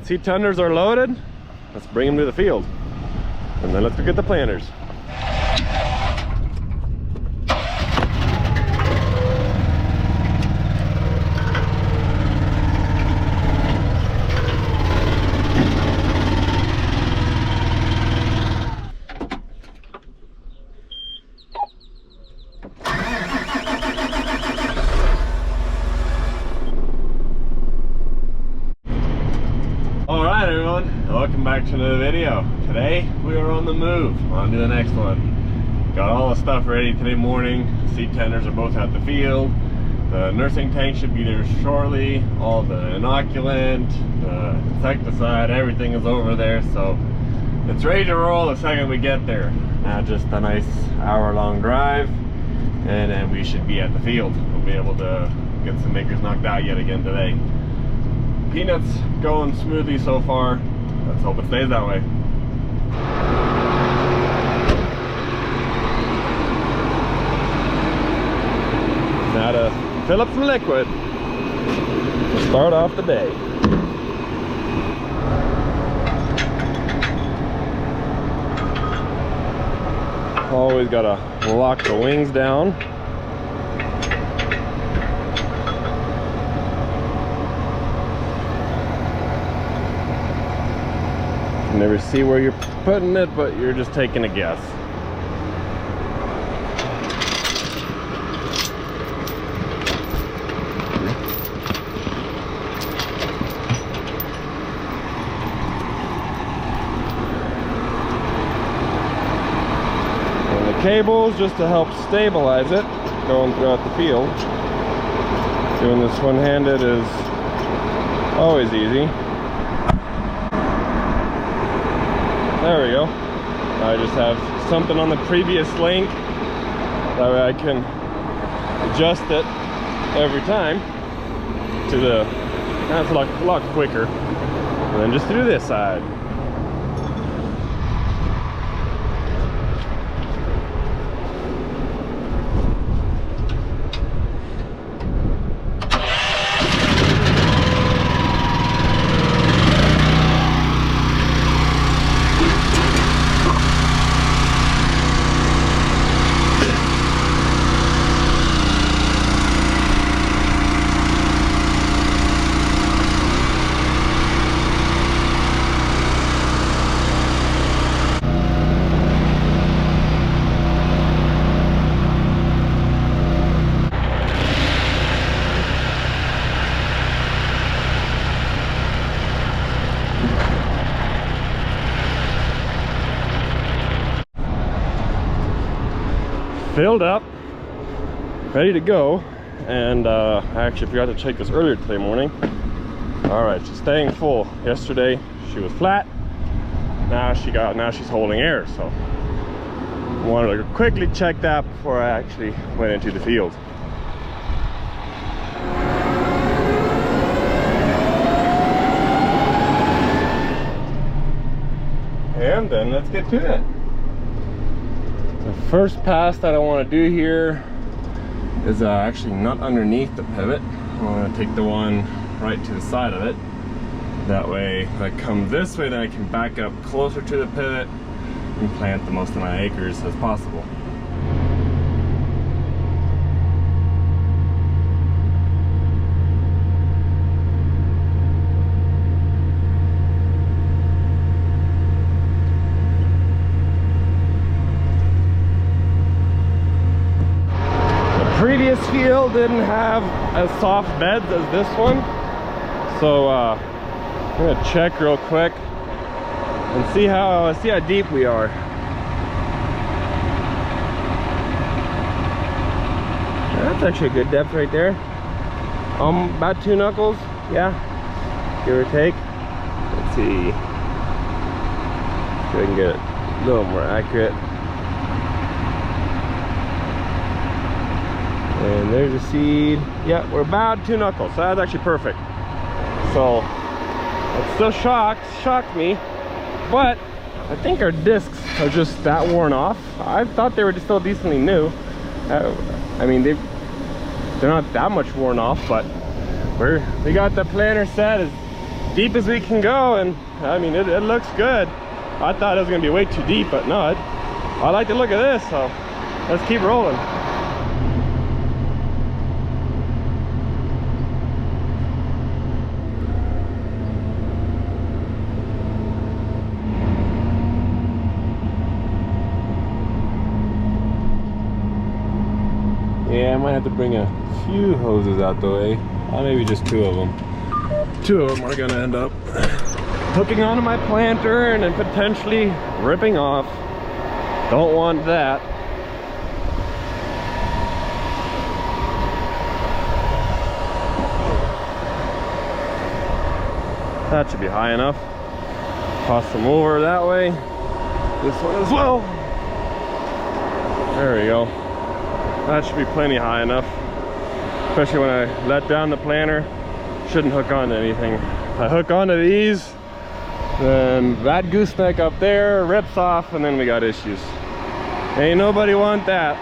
seed tenders are loaded. Let's bring them to the field. And then let's go get the planters. Alright everyone, welcome back to another video. Today we are on the move, on to the next one. Got all the stuff ready today morning. Seed tenders are both at the field. The nursing tank should be there shortly. All the inoculant, the insecticide, everything is over there. So it's ready to roll the second we get there. Now just a nice hour-long drive and then we should be at the field. We'll be able to get some acres knocked out yet again today. Peanuts going smoothly so far. Let's hope it stays that way. Now to fill up some liquid to start off the day. Always gotta lock the wings down. Never see where you're putting it, but you're just taking a guess. And the cables just to help stabilize it going throughout the field. Doing this one-handed is always easy. There we go. I just have something on the previous link. That way I can adjust it every time to the, that's a lot quicker. And then just to do this side. Filled up, ready to go. And I actually forgot to check this earlier today morning. All right, she's staying full. Yesterday she was flat. Now she's holding air. So I wanted to quickly check that before I actually went into the field. And then let's get to it. The first pass that I want to do here is actually not underneath the pivot. I want to take the one right to the side of it. That way, if I come this way, then I can back up closer to the pivot and plant the most of my acres as possible. Previous field didn't have as soft beds as this one, so I'm gonna check real quick and see how deep we are. That's actually a good depth right there. About 2 knuckles, yeah, give or take. Let's see if I can get it a little more accurate. And there's a seed. Yeah, we're about 2 knuckles, so that's actually perfect. So it still shocked me, but I think our discs are just that worn off. I thought they were still decently new. I mean, they're not that much worn off, but we got the planter set as deep as we can go, and I mean it looks good. I thought it was gonna be way too deep, but no, I like the look of this, so let's keep rolling. Yeah, I might have to bring a few hoses out the way. Maybe just 2 of them. 2 of them are gonna end up hooking onto my planter and then potentially ripping off. Don't want that. That should be high enough. Toss them over that way. This one as well. There we go. That should be plenty high enough. Especially when I let down the planter. Shouldn't hook onto anything. If I hook onto these, then that gooseneck up there rips off, and then we got issues. Ain't nobody want that.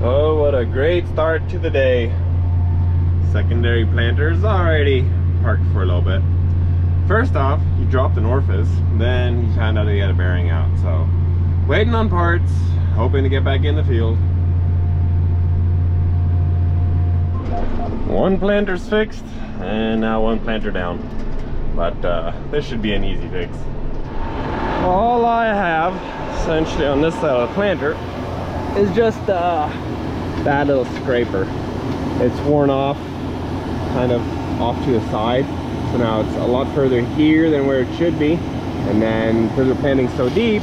Oh, what a great start to the day. Secondary planter's already parked for a little bit. First off, he dropped an orifice, then he found out he had a bearing out. So, waiting on parts, hoping to get back in the field. One planter's fixed, and now one planter down. But this should be an easy fix. All I have, essentially on this side of the planter, is just that little scraper. It's worn off, kind of off to the side, so now it's a lot further here than where it should be. And then because we're planting so deep,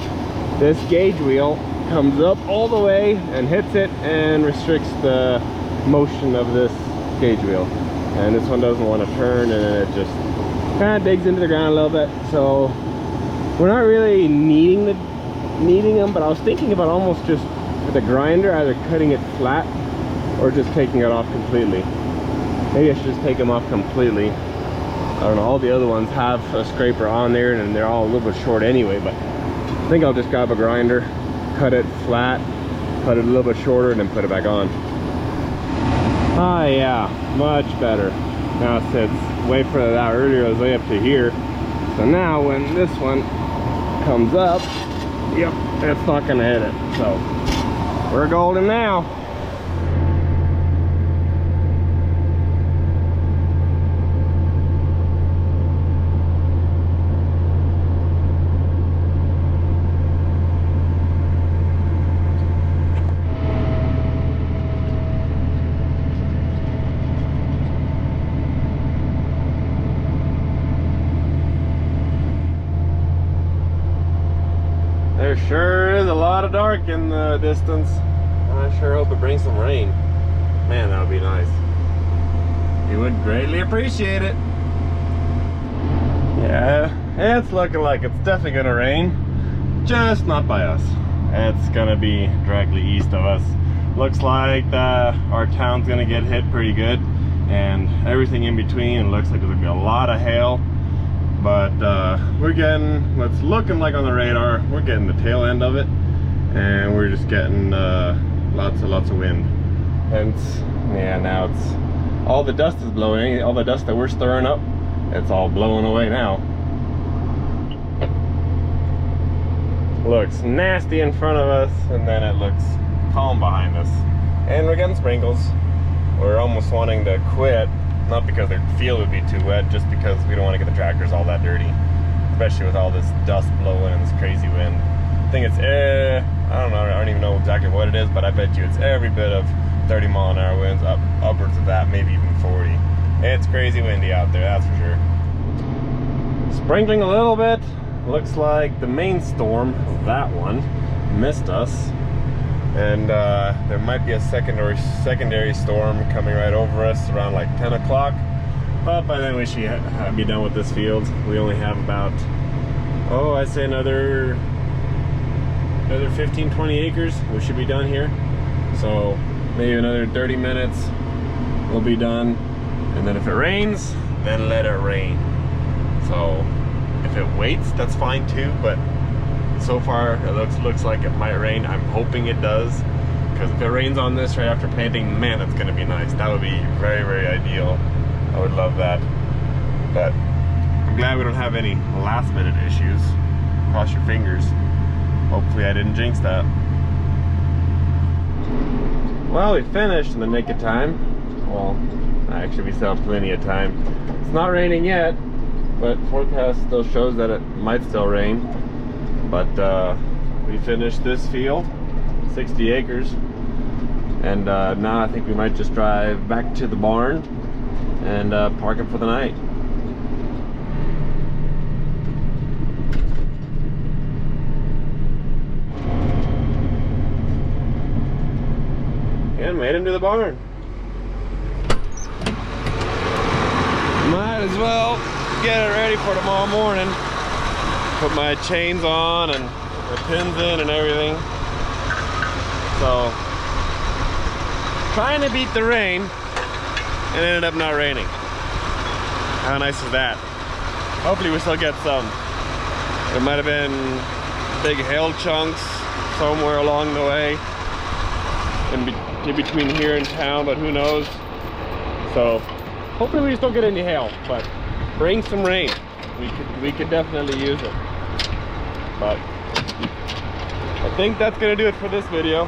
this gauge wheel comes up all the way and hits it and restricts the motion of this gauge wheel. And this one doesn't want to turn, and then it just kind of digs into the ground a little bit. So we're not really needing them, but I was thinking about almost just with a grinder, either cutting it flat or just taking it off completely. Maybe I should just take them off completely. I don't know, all the other ones have a scraper on there and they're all a little bit short anyway, but I think I'll just grab a grinder, cut it flat, cut it a little bit shorter, and then put it back on. Ah, yeah, much better. Now since way further out earlier, I was way up to here. So now when this one comes up, yep, it's not gonna hit it. So we're golden now. There sure is a lot of dark in the distance. I sure hope it brings some rain. Man, that would be nice. You would greatly appreciate it. Yeah, it's looking like it's definitely gonna rain. Just not by us. It's gonna be directly east of us. Looks like our town's gonna get hit pretty good, and everything in between. It looks like there's gonna be a lot of hail. But we're getting what's looking like on the radar. We're getting the tail end of it, and we're just getting lots of wind. And yeah, now it's all the dust is blowing. All the dust that we're stirring up, it's all blowing away now. Looks nasty in front of us, and then it looks calm behind us. And we're getting sprinkles. We're almost wanting to quit. Not because the field would be too wet, just because we don't want to get the tractors all that dirty, especially with all this dust blowing and this crazy wind. I think it's I don't even know exactly what it is, but I bet you it's every bit of 30 mile an hour winds, upwards of that, maybe even 40. It's crazy windy out there, that's for sure. Sprinkling a little bit. Looks like the main storm, that one, missed us. And there might be a secondary storm coming right over us around like 10 o'clock. But by then we should be done with this field. We only have about, I'd say another another 15-20 acres, we should be done here. So maybe another 30 minutes, we'll be done. And then if it rains, then let it rain. So if it waits, that's fine too, but so far it looks like it might rain. I'm hoping it does, because if it rains on this right after planting, man, that's gonna be nice. That would be very, very ideal. I would love that. But I'm glad we don't have any last minute issues. Cross your fingers. Hopefully I didn't jinx that. Well, we finished in the nick of time. Well, actually we still have plenty of time. It's not raining yet, but forecast still shows that it might still rain. But we finished this field, 60 acres. And now I think we might just drive back to the barn and park it for the night. And made him to the barn. Might as well get it ready for tomorrow morning. Put my chains on and the pins in and everything. So, trying to beat the rain, and ended up not raining. How nice is that? Hopefully we still get some. There might have been big hail chunks somewhere along the way in between here and town, but who knows. So hopefully we just don't get any hail, but bring some rain. We could definitely use it. But I think that's gonna do it for this video.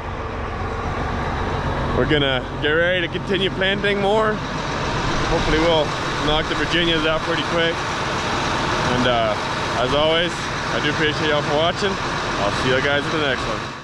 We're gonna get ready to continue planting more. Hopefully we'll knock the Virginias out pretty quick. And as always, I do appreciate y'all for watching. I'll see you guys in the next one.